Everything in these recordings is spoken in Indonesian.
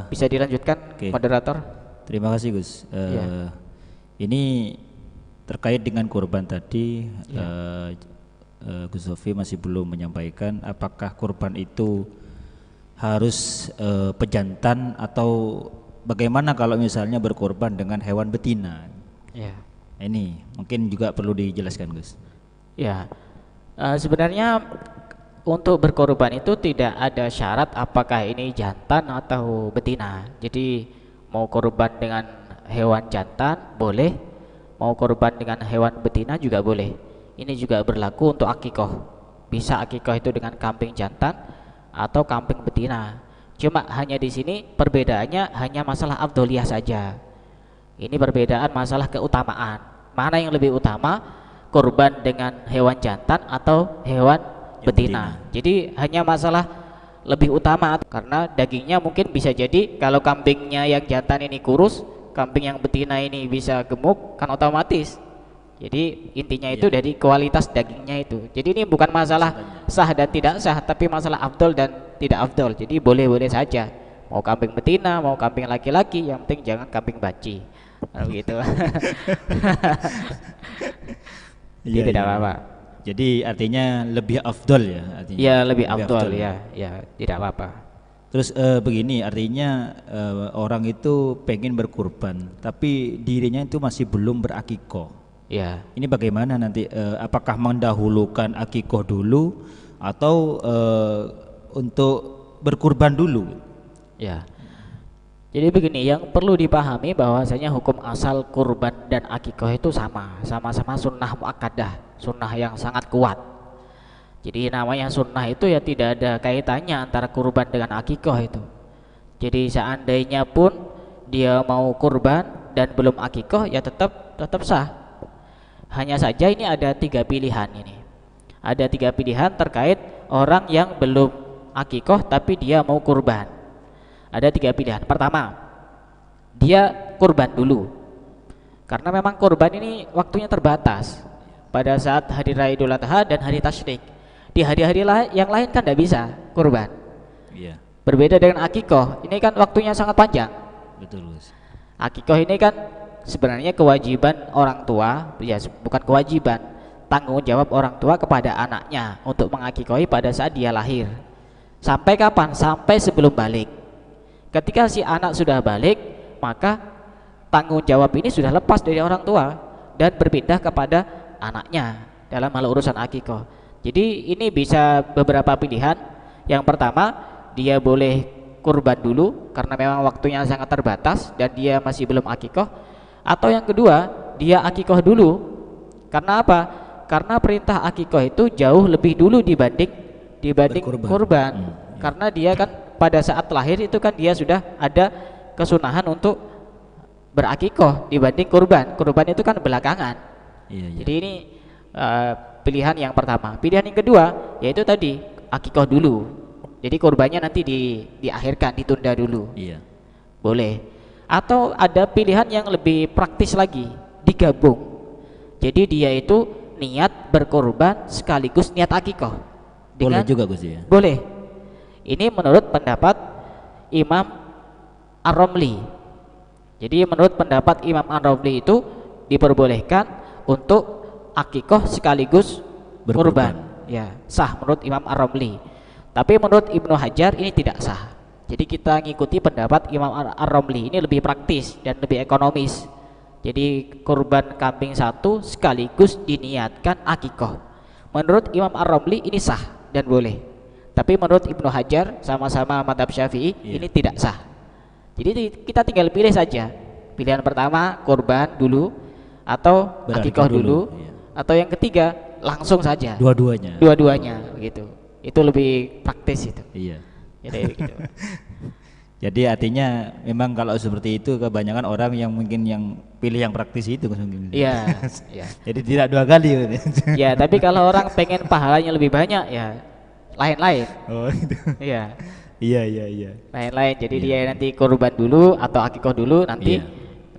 Bisa dilanjutkan, Oke, moderator? terima kasih Gus. Ya, Ini terkait dengan kurban tadi, ya, Gus Sofi masih belum menyampaikan apakah kurban itu harus pejantan atau bagaimana kalau misalnya berkorban dengan hewan betina. ya, Ini mungkin juga perlu dijelaskan Gus. ya. Sebenarnya untuk berkorban itu tidak ada syarat apakah ini jantan atau betina. Jadi mau korban dengan hewan jantan boleh, mau korban dengan hewan betina juga boleh. Ini juga berlaku untuk akikoh. Bisa akikoh itu dengan kambing jantan atau kambing betina. Cuma hanya di sini perbedaannya hanya masalah afdoliyah saja. Ini perbedaan masalah keutamaan. Mana yang lebih utama, kurban dengan hewan jantan atau hewan Yang betina. betina. Jadi hanya masalah lebih utama karena dagingnya mungkin bisa jadi kalau kambingnya yang jantan ini kurus, kambing yang betina ini bisa gemuk, kan otomatis. Jadi intinya itu Iya. dari kualitas dagingnya itu. Jadi ini bukan masalah sah dan tidak sah, tapi masalah afdol dan tidak afdol. Jadi boleh-boleh saja. Mau kambing betina, mau kambing laki-laki, yang penting jangan kambing banci. Begitu. Jadi Iya, tidak iya. apa-apa. Jadi artinya lebih afdol ya artinya. Ya lebih afdol afdol. ya, ya tidak apa-apa. Terus begini artinya orang itu pengen berkurban tapi dirinya itu masih belum berakikoh. Ya, Ini bagaimana nanti apakah mendahulukan akikoh dulu atau untuk berkurban dulu? ya. Jadi begini, yang perlu dipahami bahwasanya hukum asal kurban dan akikoh itu sama-sama sunnah muakkadah, sunnah yang sangat kuat. Jadi namanya sunnah itu ya tidak ada kaitannya antara kurban dengan akikoh itu. Jadi seandainya pun dia mau kurban dan belum akikoh ya tetap tetap sah. Hanya saja ini ada tiga pilihan ini. Ada tiga pilihan terkait orang yang belum akikoh tapi dia mau kurban. Ada tiga pilihan. Pertama, dia kurban dulu. Karena memang kurban ini waktunya terbatas. Pada saat hari raya Idul Adha dan hari tasyrik. Di hari-hari yang lain kan tidak bisa kurban. Iya, Berbeda dengan akikoh, ini kan waktunya sangat panjang. betul Gus. Akikoh ini kan sebenarnya kewajiban orang tua, ya bukan kewajiban, tanggung jawab orang tua kepada anaknya untuk mengakikohi pada saat dia lahir. Sampai kapan? Sampai sebelum balik. Ketika si anak sudah balik, maka tanggung jawab ini sudah lepas dari orang tua dan berpindah kepada anaknya dalam hal urusan akikoh. Jadi ini bisa beberapa pilihan. Yang pertama, dia boleh kurban dulu karena memang waktunya sangat terbatas dan dia masih belum akikoh. Atau yang kedua, dia akikoh dulu. Karena apa? Karena perintah akikoh itu jauh lebih dulu dibanding Berkurban. kurban. Iya. Karena dia kan pada saat lahir itu kan dia sudah ada kesunahan untuk berakikoh dibanding kurban. Kurban itu kan belakangan. Iya, iya. Jadi ini pilihan yang pertama. Pilihan yang kedua yaitu tadi akikoh dulu. Jadi kurbannya nanti diakhirkan, ditunda dulu. Iya. Boleh. Atau ada pilihan yang lebih praktis lagi, digabung. Jadi dia itu niat berkorban sekaligus niat akikoh. Boleh juga Gus ya. Boleh. Ini menurut pendapat Imam Ar-Romli. Jadi menurut pendapat Imam Ar-Romli itu diperbolehkan untuk akikoh sekaligus Berkurban. kurban. Ya, sah menurut Imam Ar-Romli. Tapi menurut Ibnu Hajar ini tidak sah. Jadi kita ngikuti pendapat Imam Ar-Romli, ini lebih praktis dan lebih ekonomis. Jadi kurban kambing satu sekaligus diniatkan akikoh. Menurut Imam Ar-Romli ini sah dan boleh. Tapi menurut Ibnu Hajar sama-sama madhab Syafi'i Iya. ini tidak sah. Jadi kita tinggal pilih saja. Pilihan pertama kurban dulu atau Berakikah akikoh dulu, iya. atau yang ketiga langsung saja. Dua-duanya. Dua-duanya begitu. Itu lebih praktis itu. Iya. Jadi gitu. Jadi artinya memang kalau seperti itu kebanyakan orang yang mungkin yang pilih yang praktis itu Gus, mungkin. Iya, iya. Jadi tidak dua kali. Ya, tapi kalau orang pengen pahalanya lebih banyak ya lain-lain. Oh itu. Iya, Iya, iya, iya. lain-lain. Jadi Iya. dia nanti kurban dulu atau akikoh dulu nanti Iya.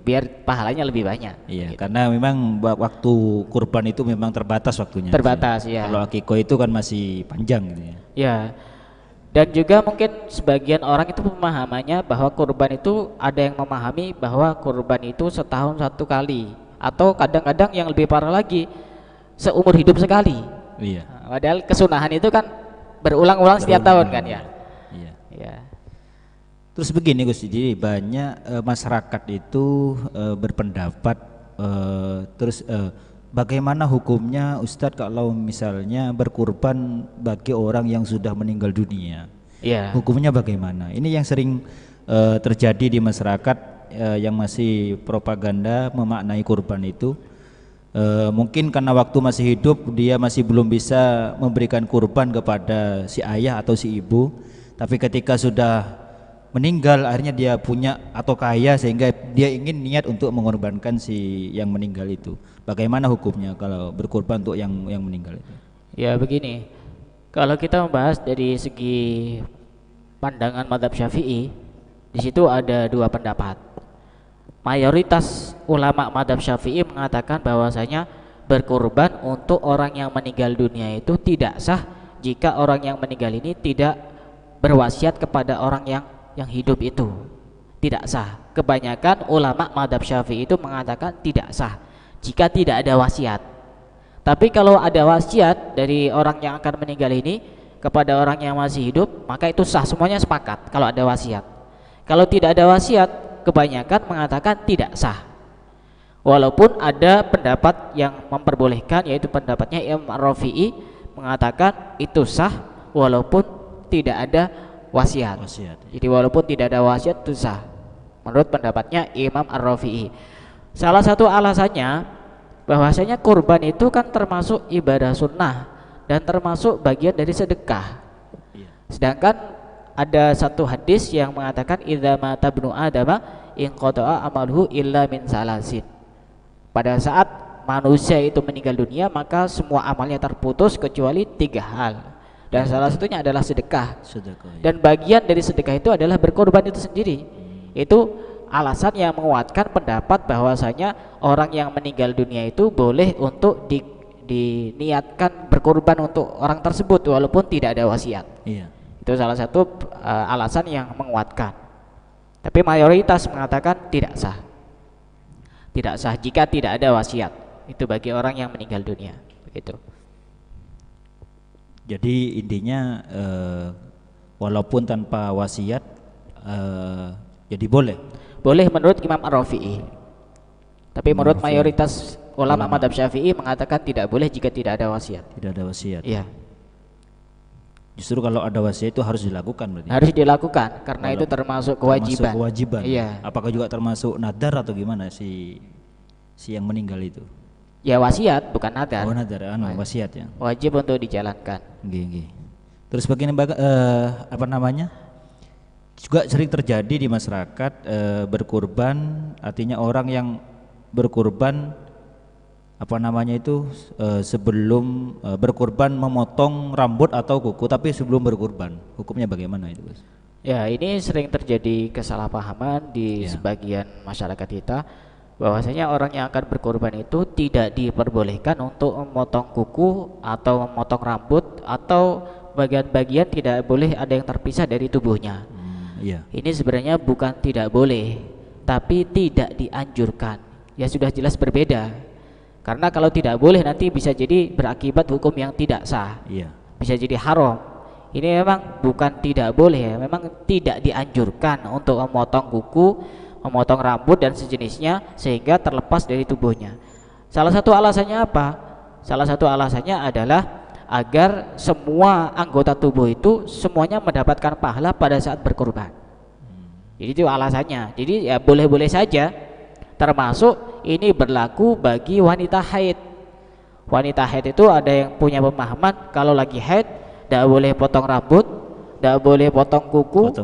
biar pahalanya lebih banyak. Iya, Gitu. karena memang waktu kurban itu memang terbatas waktunya. Terbatas, iya. Kalau akikoh itu kan masih panjang gitu ya. Ya. Dan juga mungkin sebagian orang itu pemahamannya bahwa kurban itu ada yang memahami bahwa kurban itu setahun satu kali, atau kadang-kadang yang lebih parah lagi seumur hidup sekali. Iya. Nah, padahal kesunahan itu kan berulang-ulang setiap tahun kan ya. Iya. Ya. Terus begini Gus, jadi banyak masyarakat itu berpendapat bagaimana hukumnya Ustadz kalau misalnya berkurban bagi orang yang sudah meninggal dunia? Iya. Hukumnya bagaimana? Ini yang sering terjadi di masyarakat yang masih propaganda memaknai kurban itu. Mungkin karena waktu masih hidup dia masih belum bisa memberikan kurban kepada si ayah atau si ibu, tapi ketika sudah meninggal akhirnya dia punya atau kaya sehingga dia ingin niat untuk mengorbankan si yang meninggal itu. Bagaimana hukumnya kalau berkurban untuk yang meninggal itu? Ya begini, kalau kita membahas dari segi pandangan mazhab Syafi'i, di situ ada dua pendapat. Mayoritas ulama mazhab Syafi'i mengatakan bahwasanya berkurban untuk orang yang meninggal dunia itu tidak sah jika orang yang meninggal ini tidak berwasiat kepada orang yang hidup itu. Tidak sah. Kebanyakan ulama mazhab Syafi'i itu mengatakan tidak sah jika tidak ada wasiat. Tapi kalau ada wasiat dari orang yang akan meninggal ini kepada orang yang masih hidup, maka itu sah, semuanya sepakat kalau ada wasiat. Kalau tidak ada wasiat, kebanyakan mengatakan tidak sah. Walaupun ada pendapat yang memperbolehkan, yaitu pendapatnya Imam Ar-Rafi'i mengatakan itu sah walaupun tidak ada wasiat. Jadi walaupun tidak ada wasiat itu sah menurut pendapatnya Imam Ar-Rafi'i. Salah satu alasannya bahwasanya kurban itu kan termasuk ibadah sunnah dan termasuk bagian dari sedekah. Sedangkan ada satu hadis yang mengatakan idza mata ibnu adama inqata'a amaluhu illa min salasin. Pada saat manusia itu meninggal dunia, maka semua amalnya terputus kecuali 3 hal. Dan salah satunya adalah sedekah. Dan bagian dari sedekah itu adalah berkorban itu sendiri. Itu alasan yang menguatkan pendapat bahwasanya orang yang meninggal dunia itu boleh untuk diniatkan berkorban untuk orang tersebut walaupun tidak ada wasiat. Iya. Itu salah satu alasan yang menguatkan. Tapi mayoritas mengatakan tidak sah. Tidak sah jika tidak ada wasiat. Itu bagi orang yang meninggal dunia. Begitu. Jadi intinya walaupun tanpa wasiat jadi boleh. Boleh menurut Imam Ar-Rafi'i. Tapi menurut mayoritas ulama mazhab Syafi'i mengatakan tidak boleh jika tidak ada wasiat. Tidak ada wasiat. Iya. Justru kalau ada wasiat itu harus dilakukan berarti. Harus dilakukan karena itu termasuk kewajiban. Termasuk kewajiban. Iya. Apakah juga termasuk nadar atau gimana si yang meninggal itu? Ya wasiat bukan nadar. Oh nadar, wasiat ya. Wajib untuk dijalankan. Nggih. Terus begini apa namanya? Juga sering terjadi di masyarakat berkurban, artinya orang yang berkurban apa namanya itu sebelum berkurban memotong rambut atau kuku, tapi sebelum berkurban. Hukumnya bagaimana itu, Gus? Ya, ini sering terjadi kesalahpahaman di sebagian masyarakat kita. Bahwasanya orang yang akan berkorban itu tidak diperbolehkan untuk memotong kuku atau memotong rambut atau bagian-bagian tidak boleh ada yang terpisah dari tubuhnya. Ini sebenarnya bukan tidak boleh, tapi tidak dianjurkan. Ya sudah jelas berbeda. Karena kalau tidak boleh nanti bisa jadi berakibat hukum yang tidak sah. Bisa jadi haram. Ini memang bukan tidak boleh, memang tidak dianjurkan untuk memotong kuku, memotong rambut dan sejenisnya sehingga terlepas dari tubuhnya. Salah satu alasannya apa? Salah satu alasannya adalah agar semua anggota tubuh itu semuanya mendapatkan pahala pada saat berkorban. Jadi itu alasannya. Jadi ya boleh-boleh saja. Termasuk ini berlaku bagi wanita haid. Wanita haid itu ada yang punya pemahaman kalau lagi haid tidak boleh potong rambut, tidak boleh potong kuku,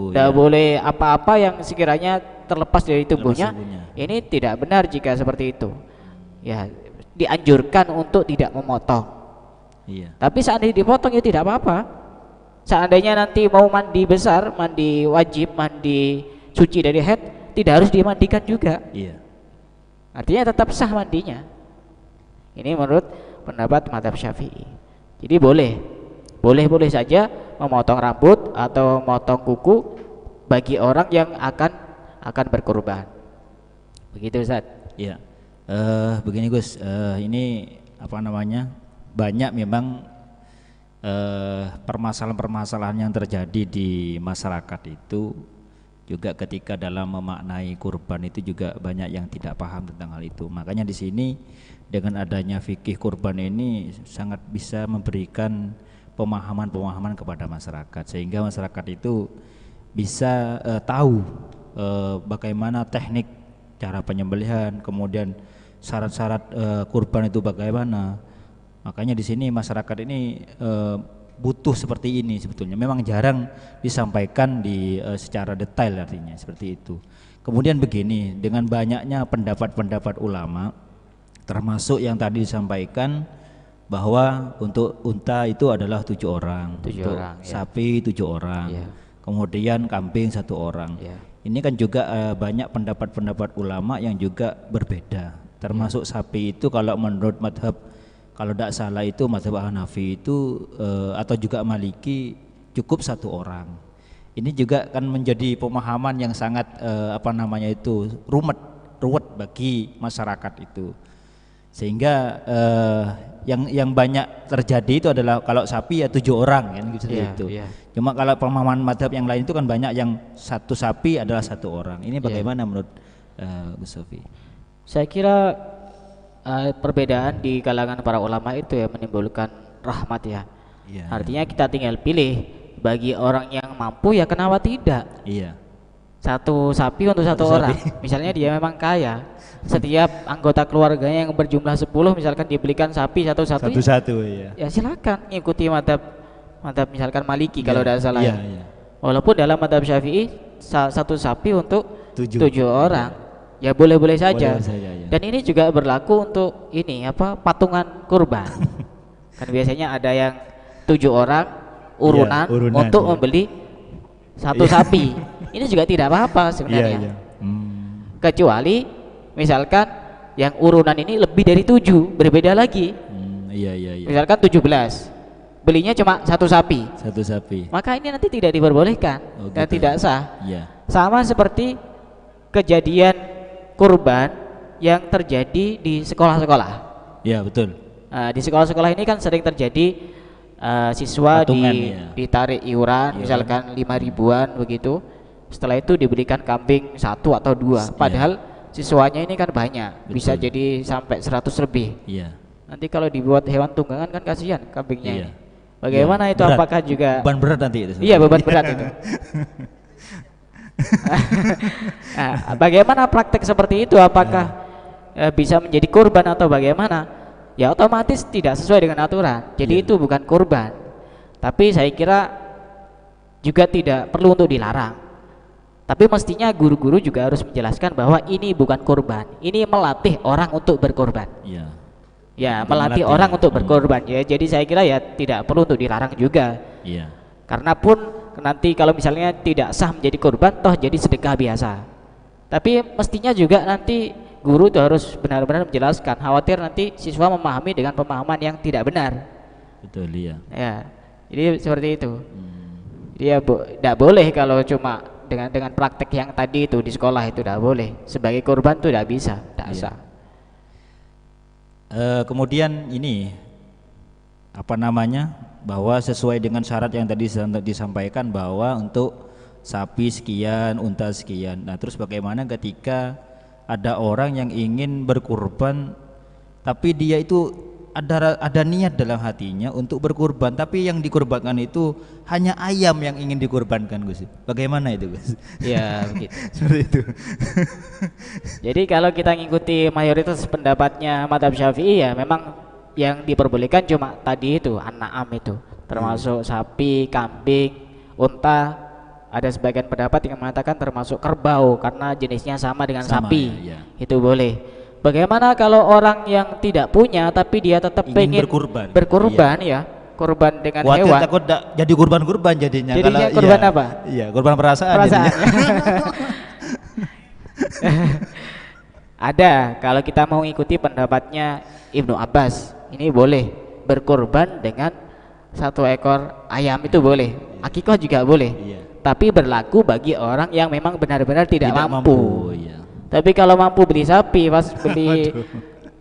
tidak boleh apa-apa yang sekiranya terlepas dari tubuhnya. Ini tidak benar jika seperti itu. Ya, dianjurkan untuk tidak memotong. Tapi seandainya dipotong ya tidak apa-apa. Seandainya nanti mau mandi besar, mandi wajib, mandi suci dari haid, tidak harus dimandikan juga. Artinya tetap sah mandinya. Ini menurut pendapat mazhab Syafi'i. Jadi boleh Boleh-boleh saja memotong rambut atau memotong kuku bagi orang yang akan berkurban. Begitu Ustaz. Ya, begini Gus, ini apa namanya, banyak memang permasalahan-permasalahan yang terjadi di masyarakat itu juga ketika dalam memaknai kurban itu juga banyak yang tidak paham tentang hal itu. Makanya di sini dengan adanya fikih kurban ini sangat bisa memberikan pemahaman-pemahaman kepada masyarakat sehingga masyarakat itu bisa tahu bagaimana teknik cara penyembelihan, kemudian syarat-syarat kurban itu bagaimana. Makanya di sini masyarakat ini butuh seperti ini sebetulnya. Memang jarang disampaikan di secara detail artinya seperti itu. Kemudian begini, dengan banyaknya pendapat-pendapat ulama, termasuk yang tadi disampaikan bahwa untuk unta itu adalah 7 orang, untuk sapi 7 orang, kemudian kambing 1 orang. Ini kan juga banyak pendapat-pendapat ulama yang juga berbeda. Termasuk sapi itu kalau menurut madhab, kalau tidak salah itu mazhab Hanafi itu atau juga Maliki cukup 1 orang. Ini juga kan menjadi pemahaman yang sangat apa namanya itu ruwet bagi masyarakat itu. Sehingga yang banyak terjadi itu adalah kalau sapi ya 7 orang kan gitu itu. Cuma kalau pemahaman mazhab yang lain itu kan banyak yang 1 sapi adalah 1 orang. Ini bagaimana menurut Gus Sofi? Saya kira perbedaan di kalangan para ulama itu ya menimbulkan rahmat ya. Artinya kita tinggal pilih, bagi orang yang mampu ya kenapa tidak. 1 sapi untuk 1 orang. Misalnya dia memang kaya, setiap anggota keluarganya yang berjumlah 10 misalkan dibelikan sapi satu-satu ya silakan ikuti madhab misalkan Maliki kalau tidak salah. Walaupun dalam madhab Syafi'i 1 sapi untuk 7 orang ya boleh-boleh saja. Dan ini juga berlaku untuk ini apa, patungan kurban. Kan biasanya ada yang 7 orang urunan untuk membeli 1 sapi. Ini juga tidak apa-apa sebenarnya. Kecuali misalkan yang urunan ini lebih dari 7, berbeda lagi. Misalkan 17, belinya cuma 1 sapi. Maka ini nanti tidak diperbolehkan dan tidak sah. Sama seperti kejadian kurban yang terjadi di sekolah-sekolah. Betul. Di sekolah-sekolah ini kan sering terjadi siswa ditarik iuran misalkan 5 ribuan begitu. Setelah itu diberikan kambing 1 atau 2. Padahal siswanya ini kan banyak, bisa jadi sampai 100 lebih. Nanti kalau dibuat hewan tunggangan kan kasihan kambingnya ini. Bagaimana itu, berat. Apakah juga beban berat nanti itu? Beban berat itu. Bagaimana praktek seperti itu? Apakah bisa menjadi kurban atau bagaimana? Ya otomatis tidak sesuai dengan aturan. Jadi itu bukan kurban. Tapi saya kira juga tidak perlu untuk dilarang. Tapi mestinya guru-guru juga harus menjelaskan bahwa ini bukan kurban. Ini melatih orang untuk berkorban. Melatih orang untuk berkorban ya. Jadi saya kira ya tidak perlu untuk dilarang juga. Karena pun nanti kalau misalnya tidak sah menjadi kurban, toh jadi sedekah biasa. Tapi mestinya juga nanti guru itu harus benar-benar menjelaskan, khawatir nanti siswa memahami dengan pemahaman yang tidak benar. Betul jadi seperti itu. Dia tidak boleh kalau cuma dengan praktek yang tadi itu di sekolah itu tidak boleh. Sebagai kurban itu tidak bisa, tidak sah. Kemudian ini apa namanya, bahwa sesuai dengan syarat yang tadi disampaikan bahwa untuk sapi sekian, unta sekian. Nah terus bagaimana ketika ada orang yang ingin berkurban tapi dia itu ada niat dalam hatinya untuk berkurban, tapi yang dikurbankan itu hanya ayam yang ingin dikurbankan, Gus. Bagaimana itu, Gus? Begitu. Seperti itu. Jadi kalau kita ngikuti mayoritas pendapatnya madhab Syafi'i ya memang yang diperbolehkan cuma tadi itu an-na'am itu, termasuk sapi, kambing, unta. Ada sebagian pendapat yang mengatakan termasuk kerbau karena jenisnya sama dengan sapi. Itu boleh. Bagaimana kalau orang yang tidak punya tapi dia tetap ingin berkurban kurban dengan hewan. Takut jadi kurban jadinya. Jadinya kurban apa? Kurban perasaan. Ada, kalau kita mau ikuti pendapatnya Ibnu Abbas, ini boleh berkurban dengan 1 ekor ayam itu boleh, akikoh juga boleh. Iya. Tapi berlaku bagi orang yang memang benar-benar tidak mampu. Iya. Tapi kalau mampu beli sapi, pas beli Waduh.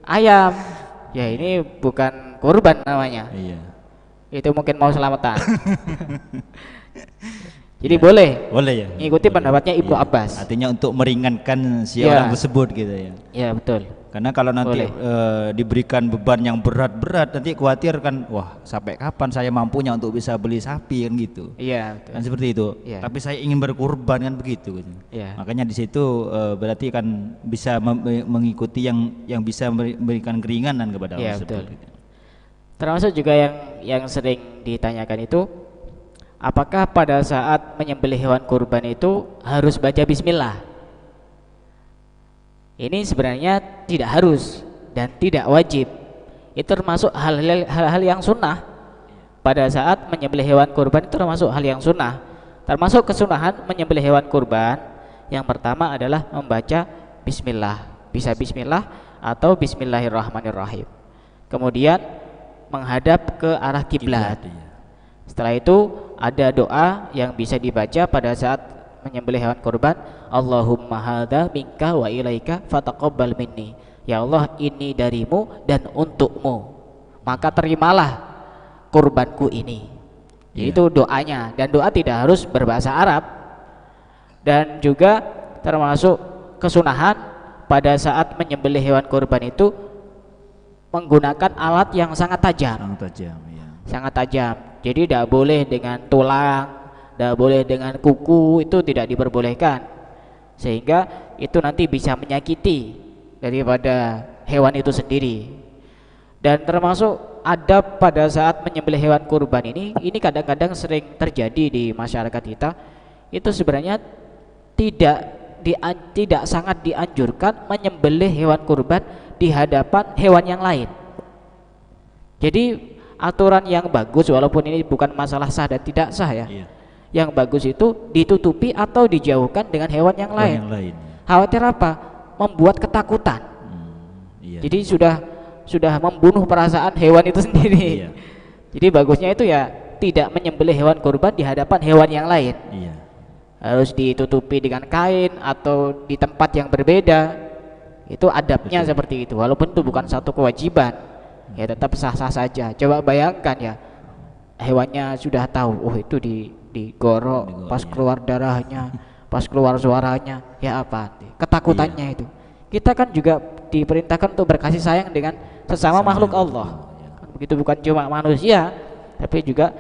ayam, ya ini bukan kurban namanya. Iya. Itu mungkin mau selamatan. Jadi Iya. boleh Boleh ya. mengikuti Boleh. pendapatnya Ibnu Iya. Abbas. Artinya untuk meringankan si Iya. orang tersebut gitu ya. Ya betul. Karena kalau nanti Boleh. diberikan beban yang berat-berat, nanti khawatir kan, wah sampai kapan saya mampunya untuk bisa beli sapi kan gitu. Iya betul. Kan seperti itu. Iya. Tapi saya ingin berkurban kan begitu. Gitu. Iya. Makanya di situ berarti kan bisa mengikuti yang bisa memberikan keringanan kepada Iya orang tersebut. betul. Gitu. Termasuk juga yang sering ditanyakan itu, apakah pada saat menyembelih hewan kurban itu harus baca bismillah? Ini sebenarnya tidak harus dan tidak wajib. Itu termasuk hal-hal yang sunnah. Pada saat menyembelih hewan kurban itu termasuk hal yang sunnah. Termasuk kesunahan menyembelih hewan kurban, yang pertama adalah membaca bismillah. Bisa bismillah atau bismillahirrahmanirrahim. Kemudian menghadap ke arah kiblat. Iya. Setelah itu ada doa yang bisa dibaca pada saat menyembelih hewan kurban. Allahumma hadza minka wa ilaika fataqabbal minni. Ya Allah, ini darimu dan untukmu, maka terimalah kurbanku ini. Iya. Itu doanya, dan doa tidak harus berbahasa Arab. Dan juga termasuk kesunahan pada saat menyembelih hewan kurban itu menggunakan alat yang sangat tajam. Sangat tajam ya. Sangat tajam. Jadi tidak boleh dengan tulang, tidak boleh dengan kuku, itu tidak diperbolehkan. Sehingga itu nanti bisa menyakiti daripada hewan itu sendiri. Dan termasuk adab pada saat menyembelih hewan kurban ini kadang-kadang sering terjadi di masyarakat kita. Itu sebenarnya tidak sangat dianjurkan menyembelih hewan kurban di hadapan hewan yang lain. Jadi aturan yang bagus, walaupun ini bukan masalah sah dan tidak sah ya, Iya. yang bagus itu ditutupi atau dijauhkan dengan hewan yang lain. Yang lain. Khawatir apa? Membuat ketakutan. Iya. Jadi sudah membunuh perasaan hewan itu sendiri. Iya. Jadi bagusnya itu ya tidak menyembelih hewan kurban di hadapan hewan yang lain. Iya. Harus ditutupi dengan kain atau di tempat yang berbeda. Itu adabnya Betul. seperti itu. Walaupun itu bukan satu kewajiban, ya tetap sah-sah saja. Coba bayangkan ya, hewannya sudah tahu, oh itu digorok, pas Digorok, keluar darahnya, pas keluar suaranya, ya apa? Ketakutannya itu. Kita kan juga diperintahkan untuk berkasih sayang dengan sesama makhluk Allah. Ya. Kan begitu, bukan cuma manusia, tapi juga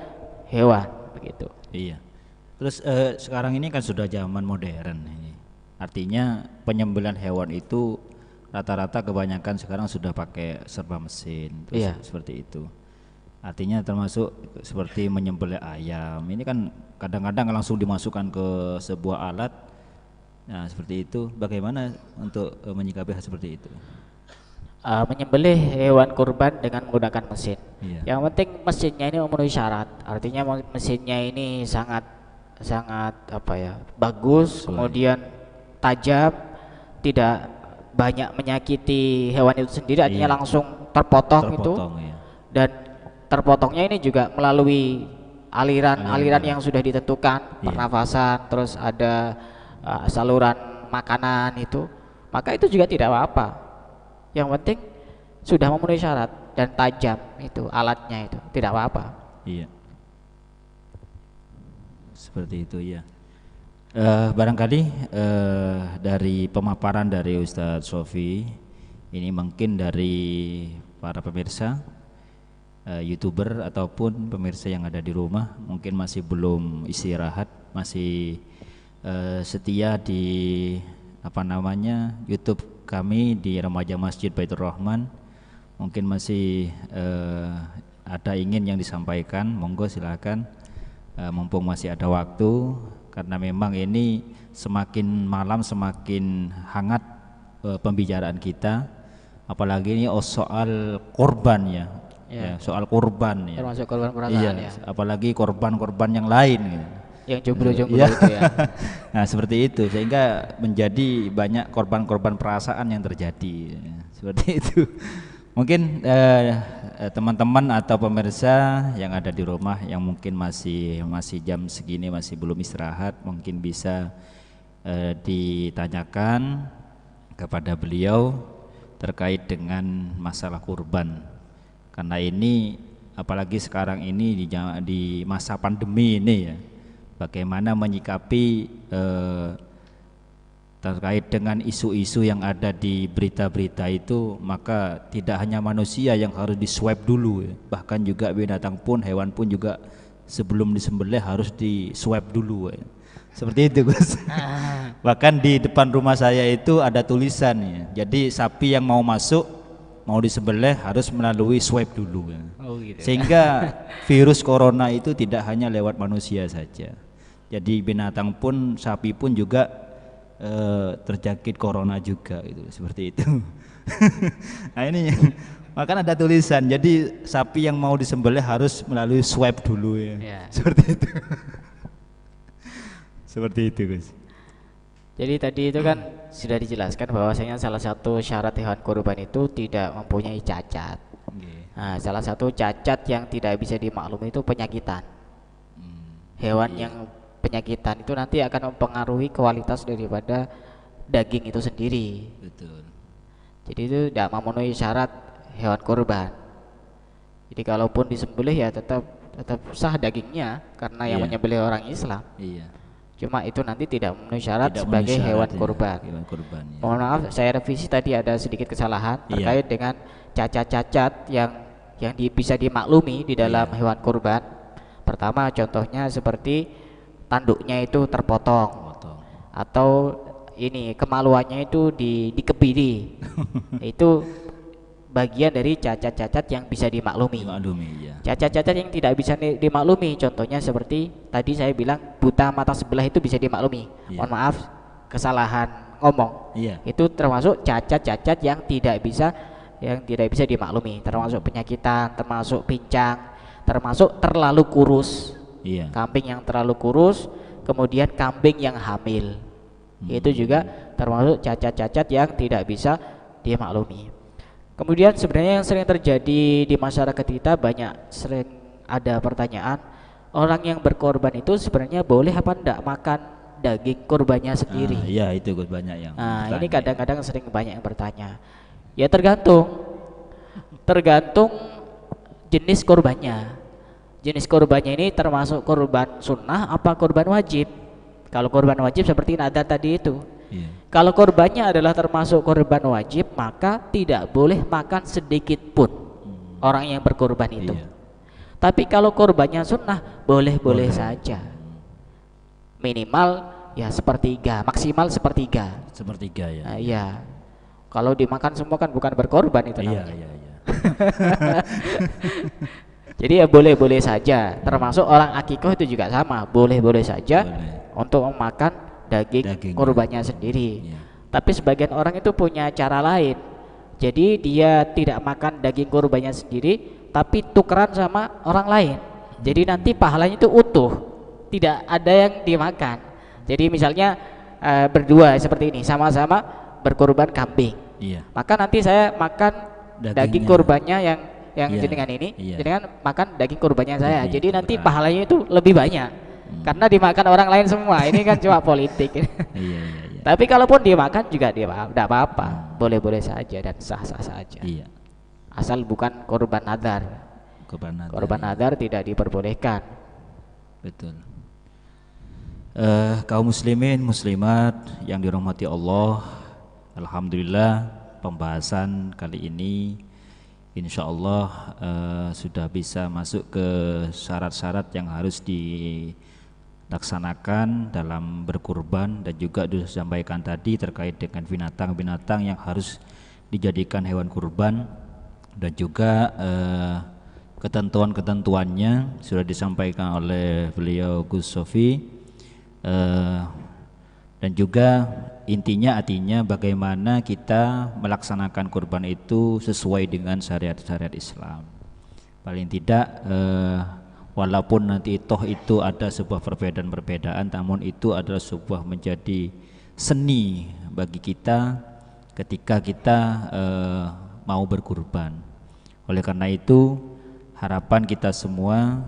hewan, begitu. Iya. Terus sekarang ini kan sudah zaman modern ini. Artinya penyembelihan hewan itu rata-rata kebanyakan sekarang sudah pakai serba mesin, terus Iya. seperti itu. Artinya termasuk seperti menyembelih ayam. Ini kan kadang-kadang langsung dimasukkan ke sebuah alat. Nah, seperti itu. Bagaimana untuk menyikapi hal seperti itu? Menyembelih hewan kurban dengan menggunakan mesin. Iya. Yang penting mesinnya ini memenuhi syarat. Artinya mesinnya ini sangat apa ya, bagus, Sesuai. kemudian tajam, tidak banyak menyakiti hewan itu sendiri, artinya Iya. langsung terpotong itu. Ya. Dan terpotongnya ini juga melalui aliran yang sudah ditentukan, Iya. pernafasan, terus ada saluran makanan itu, maka itu juga tidak apa-apa. Yang penting sudah memenuhi syarat dan tajam itu alatnya, itu tidak apa-apa. Iya. Seperti itu ya. Barangkali dari pemaparan dari Ustadz Sofi ini mungkin dari para pemirsa YouTuber ataupun pemirsa yang ada di rumah mungkin masih belum istirahat, masih setia di YouTube kami di Remaja Masjid Baitur Rahman. Mungkin masih ada ingin yang disampaikan, monggo silakan. Mumpung masih ada waktu, karena memang ini semakin malam semakin hangat pembicaraan kita, apalagi ini soal korban ya, soal korban ya, Termasuk korban perasaan ya, apalagi korban-korban yang lain gitu. yang jomblo-jomblo Iya. itu ya. Nah seperti itu, sehingga menjadi banyak korban-korban perasaan yang terjadi seperti itu. Mungkin teman-teman atau pemirsa yang ada di rumah yang mungkin masih jam segini masih belum istirahat, mungkin bisa ditanyakan kepada beliau terkait dengan masalah kurban. Karena ini apalagi sekarang ini di masa pandemi ini ya, bagaimana menyikapi terkait dengan isu-isu yang ada di berita-berita itu, maka tidak hanya manusia yang harus diswab dulu ya, bahkan juga binatang pun, hewan pun juga sebelum disembelih harus diswab dulu ya. Seperti itu Gus. Bahkan di depan rumah saya itu ada tulisan ya, jadi sapi yang mau masuk mau disembelih harus melalui swab dulu ya. Oh, gitu. Sehingga virus corona itu tidak hanya lewat manusia saja, jadi binatang pun, sapi pun juga terjangkit corona juga itu, seperti itu. Nah ini makanya ada tulisan, jadi sapi yang mau disembelih harus melalui swab dulu ya. Seperti itu. Seperti itu Gus. Jadi tadi itu kan sudah dijelaskan bahwasanya salah satu syarat hewan kurban itu tidak mempunyai cacat. Nah, salah satu cacat yang tidak bisa dimaklumi itu penyakitan. Hewan yang penyakitan itu nanti akan mempengaruhi kualitas daripada daging itu sendiri. Betul. Jadi itu tidak memenuhi syarat hewan kurban. Jadi kalaupun disembelih ya tetap sah dagingnya karena yang menyembelih orang Islam. Iya. Cuma itu nanti tidak memenuhi syarat sebagai hewan kurban. Hewan kurban ya. Mohon maaf, saya revisi tadi ada sedikit kesalahan terkait dengan cacat-cacat yang bisa dimaklumi di dalam hewan kurban. Pertama contohnya seperti tanduknya itu terpotong, atau ini kemaluannya itu dikebiri. Itu bagian dari cacat-cacat yang bisa dimaklumi. Cacat-cacat yang tidak bisa dimaklumi contohnya seperti tadi saya bilang buta mata sebelah itu bisa dimaklumi. Mohon maaf, kesalahan ngomong. Itu termasuk cacat-cacat yang tidak bisa dimaklumi, termasuk penyakitan, termasuk pincang, termasuk terlalu kurus. Kambing yang terlalu kurus, kemudian kambing yang hamil, itu juga termasuk cacat-cacat yang tidak bisa dimaklumi. Kemudian sebenarnya yang sering terjadi di masyarakat kita sering ada pertanyaan, orang yang berkorban itu sebenarnya boleh apa enggak makan daging kurbannya sendiri? Iya itu banyak yang. Nah ini kadang-kadang sering banyak yang bertanya. Ya tergantung jenis korbannya. Jenis korbannya ini termasuk korban sunnah apa korban wajib. Kalau korban wajib seperti nadar tadi itu. Kalau korbannya adalah termasuk korban wajib, maka tidak boleh makan sedikit pun orang yang berkorban itu. Tapi kalau korbannya sunnah boleh saja. Minimal ya sepertiga, maksimal sepertiga ya. Nah, iya. Kalau dimakan semua kan bukan berkorban itu namanya. Iya. Jadi ya boleh-boleh saja, termasuk orang akikoh itu juga sama, boleh-boleh saja untuk memakan daging kurbannya sendiri. Tapi sebagian orang itu punya cara lain. Jadi dia tidak makan daging kurbannya sendiri, tapi tukeran sama orang lain. Jadi nanti pahalanya itu utuh, tidak ada yang dimakan. Jadi misalnya berdua seperti ini, sama-sama berkurban kambing. Maka nanti saya makan daging kurbannya yang jenengan ini, jenengan makan daging kurbannya saya. Jadi nanti pahalanya itu lebih banyak karena dimakan orang lain semua. Ini kan cuma politik. Tapi kalaupun dimakan juga tidak apa-apa, boleh-boleh saja dan sah-sah saja. Asal bukan korban nadar. Korban nadar tidak diperbolehkan. Betul. Kaum muslimin muslimat yang dirahmati Allah, alhamdulillah pembahasan kali ini insyaallah sudah bisa masuk ke syarat-syarat yang harus dilaksanakan dalam berkurban, dan juga disampaikan tadi terkait dengan binatang-binatang yang harus dijadikan hewan kurban, dan juga ketentuan-ketentuannya sudah disampaikan oleh beliau Gus Sofi, dan juga artinya bagaimana kita melaksanakan kurban itu sesuai dengan syariat-syariat Islam. Paling tidak walaupun nanti toh itu ada sebuah perbedaan-perbedaan, namun itu adalah sebuah menjadi seni bagi kita ketika kita mau berkurban. Oleh karena itu harapan kita semua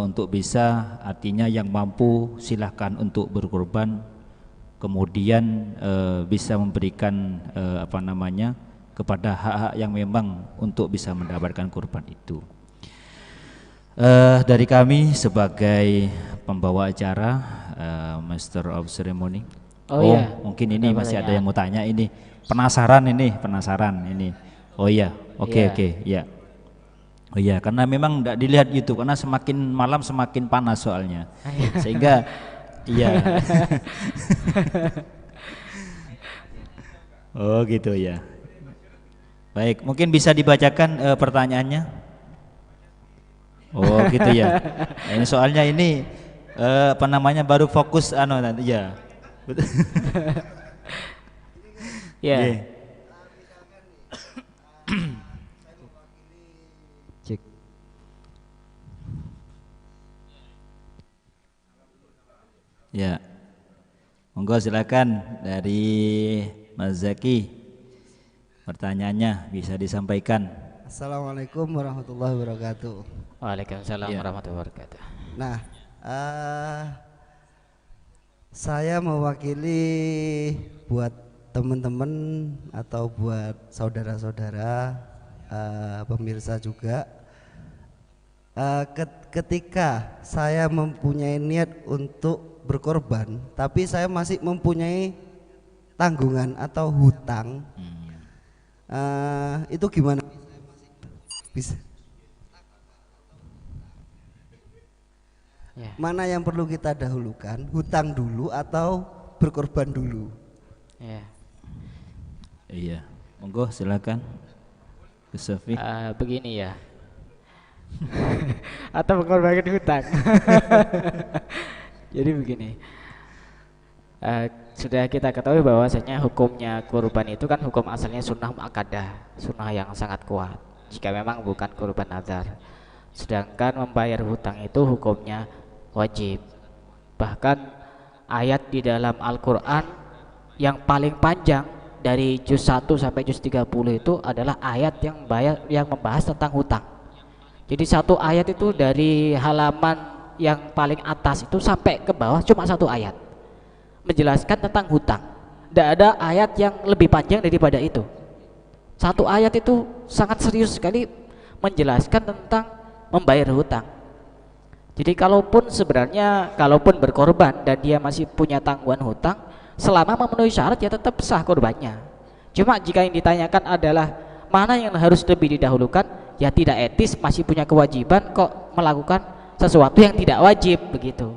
untuk bisa, artinya yang mampu silahkan untuk berkorban, kemudian bisa memberikan kepada hak-hak yang memang untuk bisa mendapatkan kurban itu. Dari kami sebagai pembawa acara, Master of Ceremony. Iya. Mungkin ini masih ada yang mau tanya ini. Penasaran ini. Oh iya, oke, ya. Oh iya, karena memang tidak dilihat YouTube, karena semakin malam semakin panas soalnya, sehingga iya. Oh gitu ya. Baik, mungkin bisa dibacakan pertanyaannya. Oh gitu ya. Nah, ini soalnya ini baru fokus nanti ya. Ya. Cek. Ya. Monggo silakan dari Mas Zaki. Pertanyaannya bisa disampaikan. Assalamualaikum warahmatullahi wabarakatuh. Waalaikumsalam warahmatullahi wabarakatuh. Nah, saya mewakili buat teman-teman atau buat saudara-saudara pemirsa juga. Ketika saya mempunyai niat untuk berkorban, tapi saya masih mempunyai tanggungan atau hutang, itu gimana? Bisa. Ya. Mana yang perlu kita dahulukan, hutang dulu atau berkorban dulu? Ya. Iya, monggo silakan, Gus Sofi. Begini ya. Atau mengorbankan hutang. Jadi begini, sudah kita ketahui bahwasanya hukumnya kurban itu kan hukum asalnya sunnah muakkadah, sunnah yang sangat kuat jika memang bukan kurban nazar. Sedangkan membayar hutang itu hukumnya wajib. Bahkan ayat di dalam Al-Quran yang paling panjang dari juz 1 sampai juz 30 itu adalah ayat yang membahas tentang hutang. Jadi satu ayat itu dari halaman yang paling atas itu sampai ke bawah cuma satu ayat menjelaskan tentang hutang. Tidak ada ayat yang lebih panjang daripada itu. Satu ayat itu sangat serius sekali menjelaskan tentang membayar hutang. Jadi kalaupun berkorban dan dia masih punya tanggungan hutang, selama memenuhi syarat ya tetap sah korbannya. Cuma jika yang ditanyakan adalah mana yang harus lebih didahulukan, ya tidak etis, masih punya kewajiban kok melakukan sesuatu yang tidak wajib begitu.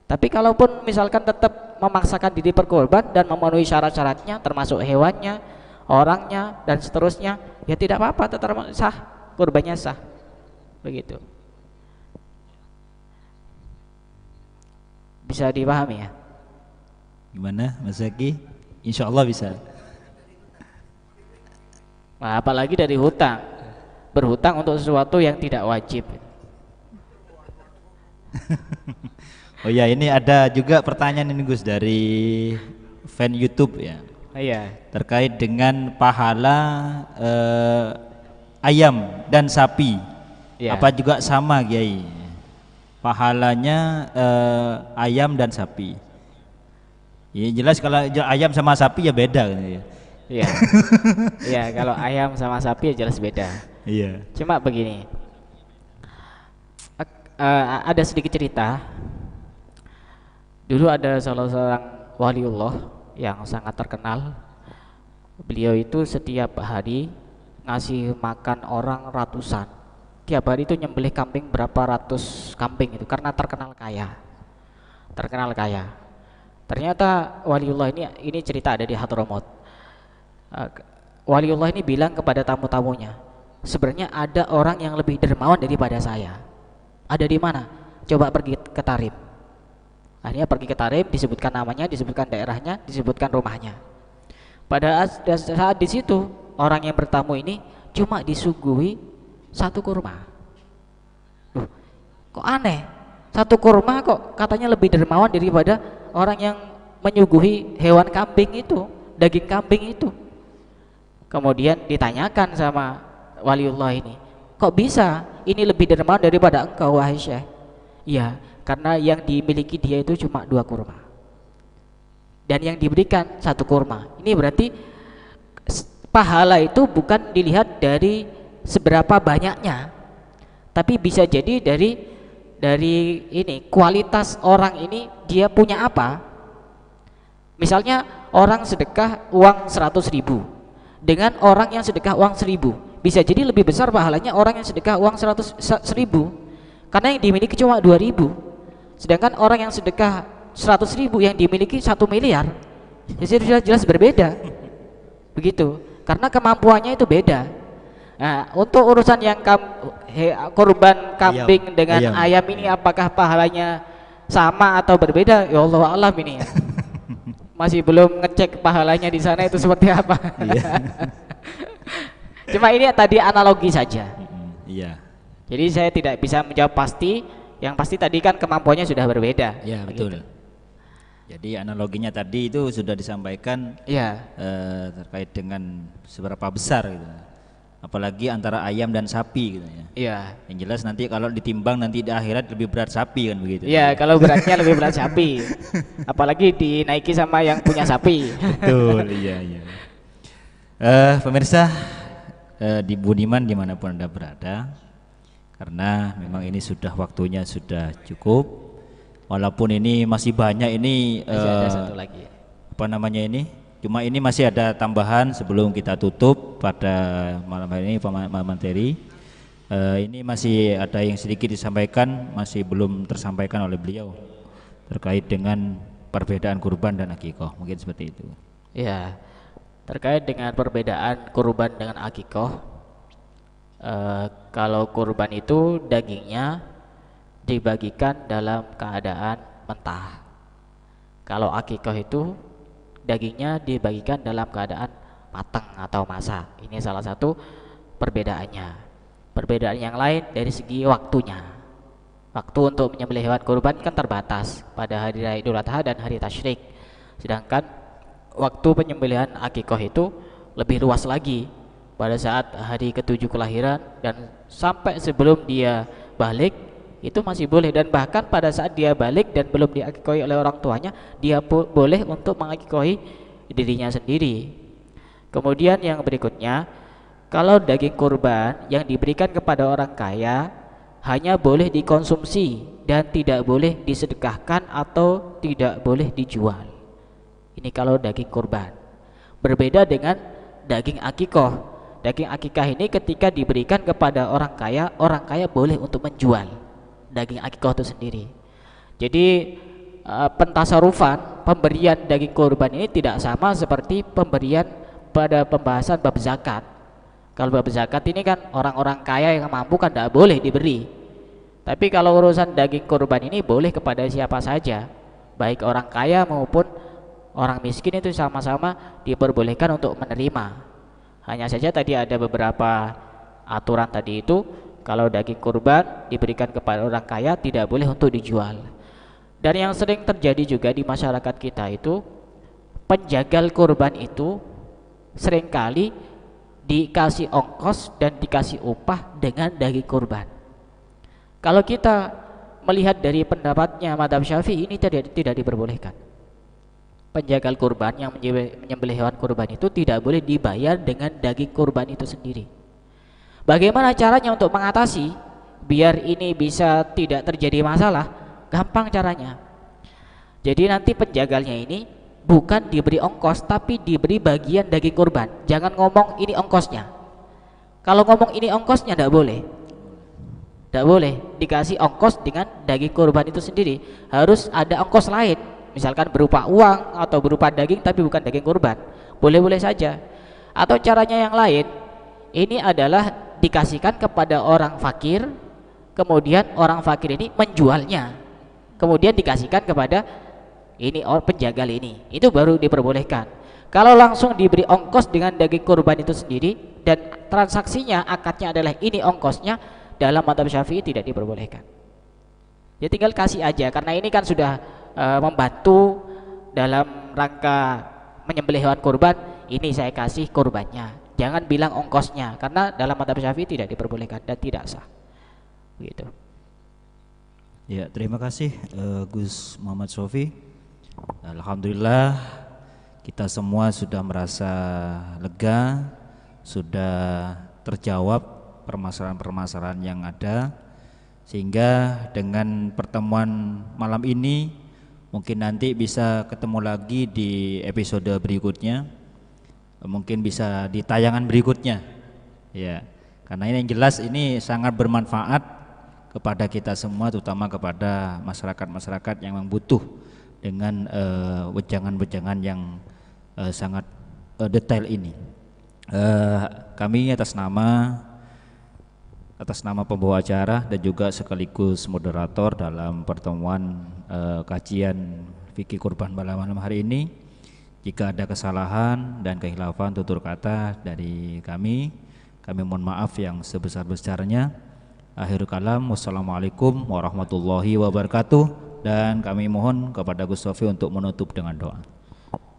Tapi kalaupun misalkan tetap memaksakan diri berkorban dan memenuhi syarat-syaratnya termasuk hewannya, orangnya dan seterusnya, ya tidak apa-apa, tetap sah, korbannya sah begitu. Bisa dipahami ya? Gimana Mas Zaki? Insya Allah bisa. Nah, apalagi dari hutang, berhutang untuk sesuatu yang tidak wajib. Oh ya, ini ada juga pertanyaan ini Gus dari fan YouTube ya. Iya. Terkait dengan pahala ayam dan sapi. Iya. Apa juga sama Kiai? Pahalanya ayam dan sapi. Ya jelas kalau ayam sama sapi ya beda gitu ya. Iya. Iya, kalau ayam sama sapi ya jelas beda. Iya. Cuma begini. Ada sedikit cerita. Dulu ada salah seorang waliullah yang sangat terkenal. Beliau itu setiap hari ngasih makan orang ratusan. Tiap hari itu nyembelih kambing berapa ratus kambing itu karena terkenal kaya. Terkenal kaya. Ternyata waliullah ini cerita ada di Hadramaut. Waliullah ini bilang kepada tamu-tamunya, sebenarnya ada orang yang lebih dermawan daripada saya. Ada di mana? Coba pergi ke Tarim. Akhirnya pergi ke Tarim, disebutkan namanya, disebutkan daerahnya, disebutkan rumahnya. Pada saat di situ orang yang bertamu ini cuma disuguhi satu kurma. Loh, kok aneh? Satu kurma kok katanya lebih dermawan daripada orang yang menyuguhi hewan kambing itu, daging kambing itu. Kemudian ditanyakan sama waliullah ini, kok bisa ini lebih dermawan daripada engkau wahai Syekh? Ya, karena yang dimiliki dia itu cuma 2 kurma dan yang diberikan 1 kurma. Ini berarti pahala itu bukan dilihat dari seberapa banyaknya, tapi bisa jadi dari ini kualitas orang ini, dia punya apa. Misalnya orang sedekah uang 100.000 dengan orang yang sedekah uang 1.000, bisa jadi lebih besar pahalanya orang yang sedekah uang 100.000 karena yang dimiliki cuma 2.000, sedangkan orang yang sedekah 100.000 yang dimiliki 1 miliar. Jadi sudah jelas berbeda begitu, karena kemampuannya itu beda. Nah, untuk urusan yang kurban kambing dengan ayam ini, apakah pahalanya sama atau berbeda? Ya Allah alam ini ya. Masih belum ngecek pahalanya di sana itu seperti apa. Cuma ini tadi analogi saja. Iya. Jadi saya tidak bisa menjawab pasti. Yang pasti tadi kan kemampuannya sudah berbeda. Iya betul. Jadi analoginya tadi itu sudah disampaikan. Iya. Terkait dengan seberapa besar gitu. Apalagi antara ayam dan sapi gitu ya. Iya. Yang jelas nanti kalau ditimbang nanti di akhirat lebih berat sapi kan begitu. Iya, kalau beratnya lebih berat sapi. Apalagi dinaiki sama yang punya sapi. Betul, iya. Pemirsa di Budiman dimanapun Anda berada, karena memang ini sudah waktunya sudah cukup. Walaupun ini masih banyak ini masih ada satu lagi. Apa namanya ini? Cuma ini masih ada tambahan sebelum kita tutup pada malam hari ini Pak Manteri. Ini masih ada yang sedikit disampaikan, masih belum tersampaikan oleh beliau terkait dengan perbedaan kurban dan akikoh, mungkin seperti itu. Ya, terkait dengan perbedaan kurban dengan akikoh, kalau kurban itu dagingnya dibagikan dalam keadaan mentah. Kalau akikoh itu dagingnya dibagikan dalam keadaan matang atau masak. Ini salah satu perbedaannya. Perbedaan yang lain dari segi waktunya. Waktu untuk menyembelih hewan kurban kan terbatas pada hari raya Idul Adha dan hari tasyrik. Sedangkan waktu penyembelihan akikoh itu lebih luas lagi, pada saat hari ke-7 kelahiran dan sampai sebelum dia balik itu masih boleh, dan bahkan pada saat dia balik dan belum diakikohi oleh orang tuanya, dia boleh untuk mengakikohi dirinya sendiri. Kemudian yang berikutnya, kalau daging kurban yang diberikan kepada orang kaya hanya boleh dikonsumsi dan tidak boleh disedekahkan atau tidak boleh dijual. Ini kalau daging kurban. Berbeda dengan daging akikoh. Daging akikah ini ketika diberikan kepada orang kaya boleh untuk menjual daging akikoh itu sendiri. Jadi pentasarufan pemberian daging kurban ini tidak sama seperti pemberian pada pembahasan bab zakat. Kalau bab zakat ini kan orang-orang kaya yang mampu kan tidak boleh diberi. Tapi kalau urusan daging kurban ini boleh kepada siapa saja, baik orang kaya maupun orang miskin, itu sama-sama diperbolehkan untuk menerima. Hanya saja tadi ada beberapa aturan tadi itu. Kalau daging kurban diberikan kepada orang kaya tidak boleh untuk dijual. Dan yang sering terjadi juga di masyarakat kita itu, penjagal kurban itu seringkali dikasih ongkos dan dikasih upah dengan daging kurban. Kalau kita melihat dari pendapatnya Madzhab Syafi'i, ini tidak diperbolehkan. Penjagal kurban yang menyembelih hewan kurban itu tidak boleh dibayar dengan daging kurban itu sendiri. Bagaimana caranya untuk mengatasi biar ini bisa tidak terjadi masalah? Gampang caranya. Jadi nanti penjagalnya ini bukan diberi ongkos, tapi diberi bagian daging kurban. Jangan ngomong ini ongkosnya. Kalau ngomong ini ongkosnya tidak boleh. Tidak boleh dikasih ongkos dengan daging kurban itu sendiri. Harus ada ongkos lain, misalkan berupa uang atau berupa daging tapi bukan daging kurban. Boleh-boleh saja. Atau caranya yang lain, ini adalah dikasihkan kepada orang fakir, kemudian orang fakir ini menjualnya, kemudian dikasihkan kepada ini penjagal ini, itu baru diperbolehkan. Kalau langsung diberi ongkos dengan daging kurban itu sendiri dan transaksinya akadnya adalah ini ongkosnya, dalam madzhab Syafi'i tidak diperbolehkan. Ya tinggal kasih aja, karena ini kan sudah membantu dalam rangka menyembelih hewan kurban, ini saya kasih kurbannya, Jangan bilang ongkosnya, karena dalam mazhab Syafi'i tidak diperbolehkan dan tidak sah. Begitu. Ya, terima kasih Gus Muhammad Sofi. Alhamdulillah kita semua sudah merasa lega, sudah terjawab permasalahan-permasalahan yang ada, sehingga dengan pertemuan malam ini mungkin nanti bisa ketemu lagi di episode berikutnya, mungkin bisa di tayangan berikutnya ya, karena ini yang jelas ini sangat bermanfaat kepada kita semua, terutama kepada masyarakat-masyarakat yang memang butuh dengan wejangan-wejangan yang sangat detail ini. Kami atas nama pembawa acara dan juga sekaligus moderator dalam pertemuan kajian fikih kurban pada malam hari ini, jika ada kesalahan dan kehilafan tutur kata dari kami mohon maaf yang sebesar-besarnya. Akhir kalam, wassalamualaikum warahmatullahi wabarakatuh, dan kami mohon kepada Gus Sofi untuk menutup dengan doa.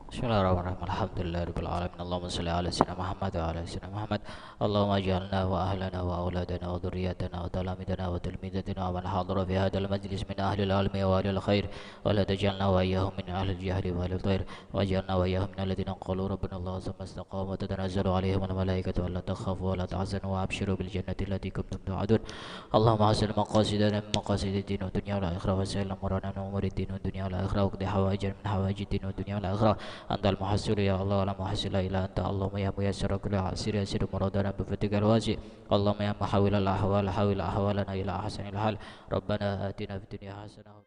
Bismillahirrahmanirrahim. Alhamdulillahirabbil alamin. Allahumma shalli ala sayyidina Muhammad wa ala sayyidina Muhammad. Allahumma ij'alna wa ahlana wa auladana wa dhurriyatana wa talamidana wa tilmidatina wa man hadara fi hadzal majlis min ahli al-ilmi wa ahli al-khair, wa la taj'alna wa iyyahum min ahli al-jahli wa ahli al-khair, wa ij'alna wa iyyahum min alladhina qalu rabbana Allah thumma istaqamu wa tatanazzalu alaihim al-malaikatu alla takhafu wa la tahzanu wa abshiru bil jannati allati kuntum tu'adun. Allahumma hasil maqasidana min maqasidid din wa dunya wal akhirah, wa sallim amrana min umuri din wa dunya wal akhirah, wa qdi hawaijana min hawaijid din wa dunya wal akhirah. Antal muhassir ya Allah, la muhassila ila anta. Allahumma ya muyassira kulli asir yasir muradana bi fatikal wasi. Allahumma ya muhawwilal ahwal hawil ahwalana ila ahsanil hal. Rabbana atina fid dunya hasanah